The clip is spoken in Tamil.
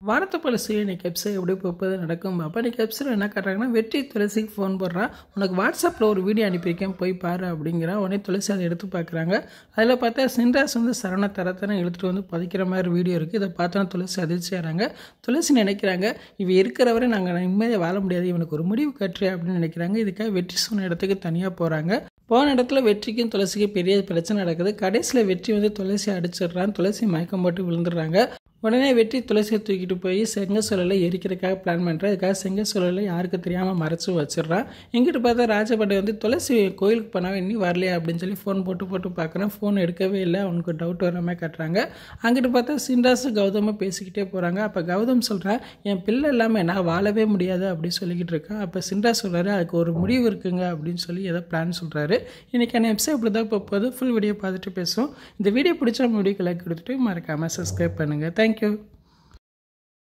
வானத்தை போல சூரியன் இன்னைக்கு எபிசோட் எப்படி போகுது நடக்கும். அப்போ இன்னைக்கு எபிசோட் என்ன காட்டுறாங்கன்னா, வெற்றி துளசிக்கு ஃபோன் போடுறான். உனக்கு வாட்ஸ்அப்பில் ஒரு வீடியோ அனுப்பியிருக்கேன், போய் பாரு அப்படிங்கிறான். உடனே துளசி அதை எடுத்து பார்க்குறாங்க. அதில் பார்த்தா சின்ராஸ் சரண தரத்தனை இழுத்துட்டு வந்து பதிக்கிற மாதிரி வீடியோ இருக்குது. இதை பார்த்தோன்னா துளசி அதிர்ச்சியாகிறாங்க. துளசி நினைக்கிறாங்க, இவன் இருக்கிறவரை நாங்கள் நிம்மதியாக வாழ முடியாது, இவனுக்கு ஒரு முடிவு கட்டுறேன் அப்படின்னு நினைக்கிறாங்க. இதுக்காக வெற்றி சொன்ன இடத்துக்கு தனியாக போகிறாங்க. போன இடத்துல வெற்றிக்கும் துளசிக்கும் பெரிய பிரச்சனை நடக்குது. கடைசியில் வெற்றி வந்து துளசி அடிச்சிடுறான். துளசி மயக்கம் போட்டு விழுந்துடுறாங்க. உடனே வெற்றி துளசியை தூக்கிட்டு போய் செங்க சூழலை எரிக்கிறதுக்காக பிளான் பண்ணுறான். இதுக்காக செங்க சூழலை யாருக்கு தெரியாமல் மறைச்சி வச்சிடறான். எங்கிட்ட பார்த்தா ராஜபாண்டே வந்து துளசி கோயிலுக்கு போனாவே இன்னும் வரலையா அப்படின்னு சொல்லி ஃபோன் போட்டு பார்க்குறான். ஃபோன் எடுக்கவே இல்லை. அவனுக்கு டவுட் வர மாதிரி காட்டுறாங்க. அங்கிட்டு பார்த்தா சின்ராஸும் கௌதமும் பேசிக்கிட்டே போகிறாங்க. அப்போ கௌதம் சொல்கிறான், என் பிள்ளை இல்லாமல் நான் வாழவே முடியாது அப்படின்னு சொல்லிக்கிட்டு இருக்கான். அப்போ சின்ராஸ் சொல்கிறாரு, அதுக்கு ஒரு முடிவு இருக்குங்க அப்படின்னு சொல்லி ஏதோ பிளான் சொல்கிறாரு. இன்றைக்கான எபிசோட் இப்படி தான் போகுது. ஃபுல் வீடியோ பார்த்துட்டு பேசுவோம். இந்த வீடியோ பிடிச்ச நம்ம வீடியோக்கு லைக் கொடுத்துட்டு மறக்காமல் சப்ஸ்கிரைப் பண்ணுங்கள். Thank you.